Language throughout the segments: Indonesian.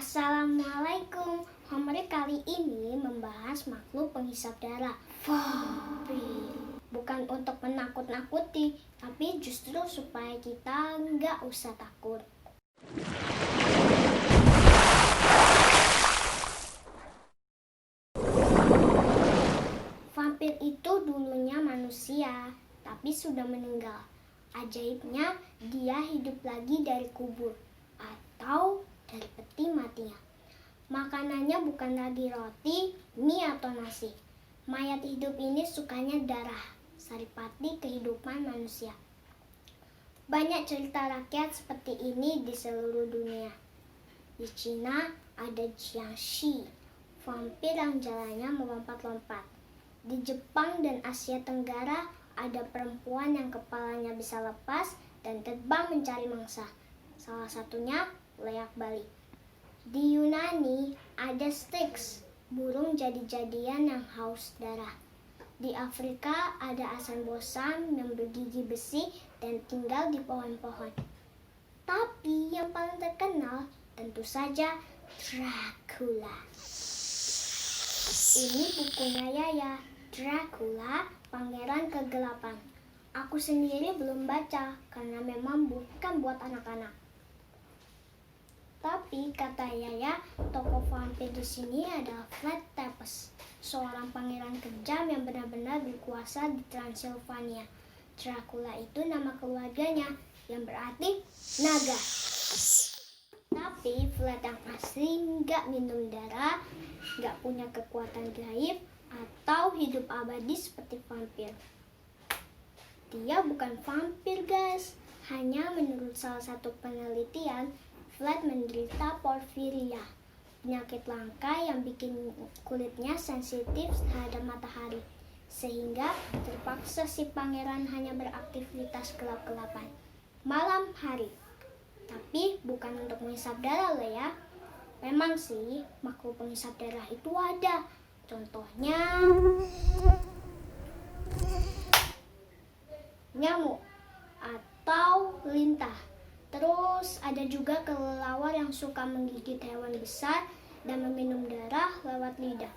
Assalamualaikum. Homework kali ini membahas makhluk penghisap darah, vampir. Bukan untuk menakut-nakuti, tapi justru supaya kita nggak usah takut. Vampir itu dulunya manusia, tapi sudah meninggal. Ajaibnya, dia hidup lagi dari kubur atau dari peti matinya. Makanannya bukan lagi roti, mie atau nasi. Mayat hidup ini sukanya darah, saripati kehidupan manusia. Banyak cerita rakyat seperti ini di seluruh dunia. Di Cina ada Jiangxi, vampir yang jalannya melompat-lompat. Di Jepang dan Asia Tenggara ada perempuan yang kepalanya bisa lepas dan terbang mencari mangsa. Salah satunya leak Bali. Di Yunani ada Styx, burung jadi-jadian yang haus darah. Di Afrika ada asan bosam yang bergigi besi dan tinggal di pohon-pohon. Tapi yang paling terkenal tentu saja Dracula. Ini bukunya Yaya, Dracula, Pangeran Kegelapan. Aku sendiri belum baca karena memang bukan buat anak-anak. Tapi kata Yaya, tokoh vampir di sini adalah Vlad Tepes, seorang pangeran kejam yang benar-benar berkuasa di Transilvania. Dracula itu nama keluarganya yang berarti naga. Tapi Vlad yang asli nggak minum darah, nggak punya kekuatan gaib atau hidup abadi seperti vampir. Dia bukan vampir, guys. Hanya menurut salah satu penelitian, Vlad menderita porfiria, penyakit langka yang bikin kulitnya sensitif terhadap matahari. Sehingga terpaksa si pangeran hanya beraktivitas gelap-gelapan malam hari. Tapi bukan untuk menghisap darah loh ya. Memang sih makhluk penghisap darah itu ada. Contohnya nyamuk atau lintah. Terus ada juga kelelawar yang suka menggigit hewan besar dan meminum darah lewat lidah.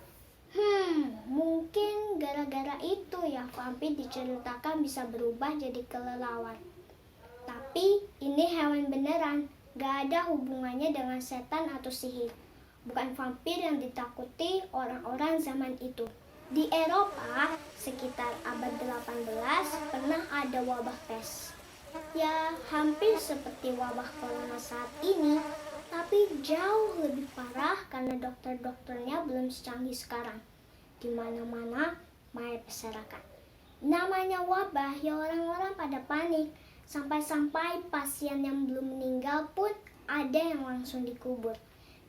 Mungkin gara-gara itu ya vampir diceritakan bisa berubah jadi kelelawar. Tapi ini hewan beneran, gak ada hubungannya dengan setan atau sihir. Bukan vampir yang ditakuti orang-orang zaman itu. Di Eropa sekitar abad 18 pernah ada wabah pes. Ya, hampir seperti wabah corona saat ini, tapi jauh lebih parah karena dokter-dokternya belum secanggih sekarang. Di mana-mana mayat berserakan. Namanya wabah, ya orang-orang pada panik. Sampai-sampai pasien yang belum meninggal pun ada yang langsung dikubur.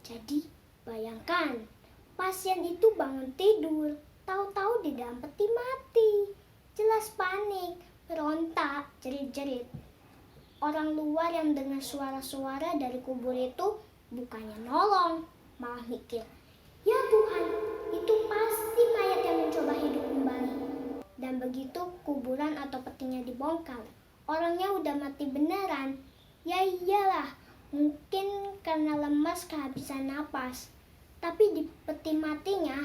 Jadi, bayangkan, pasien itu bangun tidur, tahu-tahu di dalam peti mati. Jelas panik, berontak, jerit-jerit. Orang luar yang dengar suara-suara dari kubur itu bukannya nolong, malah mikir, ya Tuhan, itu pasti mayat yang mencoba hidup kembali. Dan begitu kuburan atau petinya dibongkar, orangnya udah mati beneran. Ya iyalah, mungkin karena lemas kehabisan napas. Tapi di peti matinya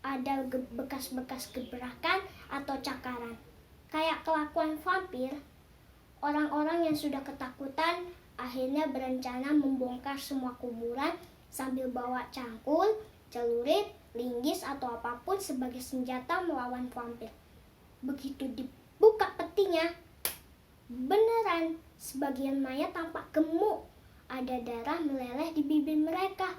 ada bekas-bekas gebrakan atau cakaran. Kayak kelakuan vampir, orang-orang yang sudah ketakutan akhirnya berencana membongkar semua kuburan sambil bawa cangkul, celurit, linggis atau apapun sebagai senjata melawan vampir. Begitu dibuka petinya, beneran sebagian mayat tampak gemuk. Ada darah meleleh di bibir mereka,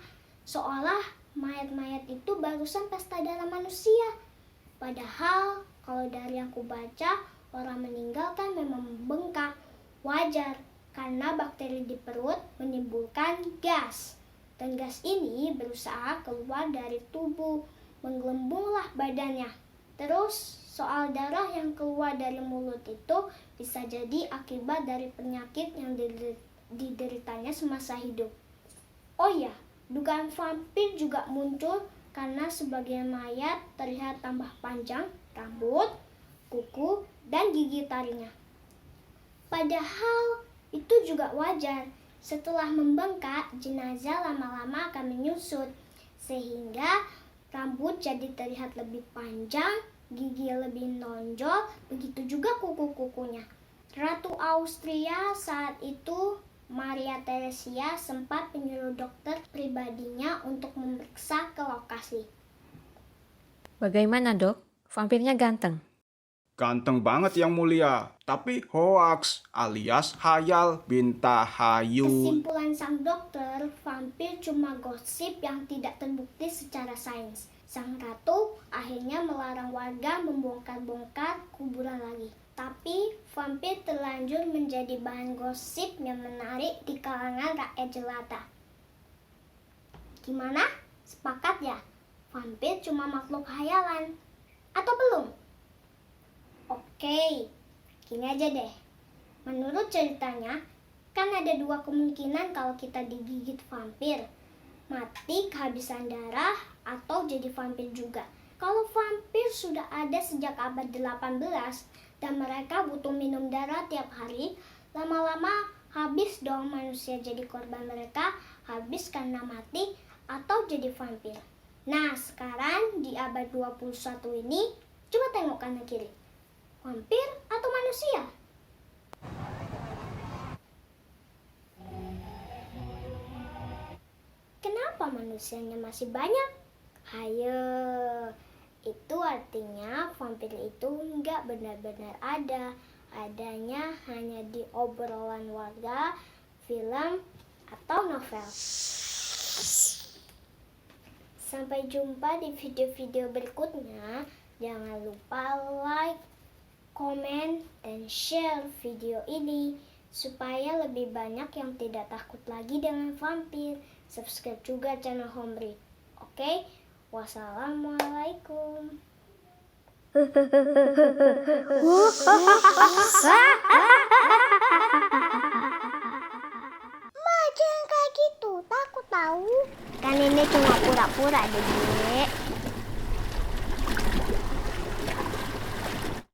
seolah mayat-mayat itu barusan pesta darah manusia. Padahal kalau dari yang kubaca, orang meninggal kan memang membengkak. Wajar, karena bakteri di perut menimbulkan gas. Dan gas ini berusaha keluar dari tubuh, menggelembunglah badannya. Terus soal darah yang keluar dari mulut itu bisa jadi akibat dari penyakit yang dideritanya semasa hidup. Oh ya, dugaan vampir juga muncul karena sebagian mayat terlihat tambah panjang rambut, kuku, dan gigi taringnya. Padahal itu juga wajar Setelah membengkak, jenazah lama-lama akan menyusut, sehingga rambut jadi terlihat lebih panjang, gigi lebih menonjol, begitu juga kuku-kukunya. Ratu Austria saat itu, Maria Theresia, sempat menyuruh dokter pribadinya untuk memeriksa ke lokasi. Bagaimana, Dok? Vampirnya ganteng? Ganteng banget Yang Mulia, tapi hoaks alias hayal bintahayul. Kesimpulan sang dokter, vampir cuma gosip yang tidak terbukti secara sains. Sang ratu akhirnya melarang warga membongkar-bongkar kuburan lagi. Tapi vampir terlanjur menjadi bahan gosip yang menarik di kalangan rakyat jelata. Gimana? Sepakat ya? Vampir cuma makhluk khayalan? Atau belum? Oke, gini aja deh. Menurut ceritanya, kan ada dua kemungkinan kalau kita digigit vampir. Mati kehabisan darah atau jadi vampir juga. Kalau vampir sudah ada sejak abad 18 dan mereka butuh minum darah tiap hari, lama-lama habis dong manusia jadi korban mereka, habis karena mati atau jadi vampir. Nah, sekarang di abad 21 ini, coba tengok kanan kiri. Vampir atau manusia? Kenapa manusianya masih banyak? Hayo, itu artinya vampir itu nggak benar-benar ada. Adanya hanya di obrolan warga, film, atau novel. Sampai jumpa di video-video berikutnya. Jangan lupa like, komen, dan share video ini supaya lebih banyak yang tidak takut lagi dengan vampir. Subscribe juga channel Homebrew. Oke? Wassalamualaikum. Ma, jangan kayak gitu. Takut tahu. Kan ini cuma pura-pura deh, Dek.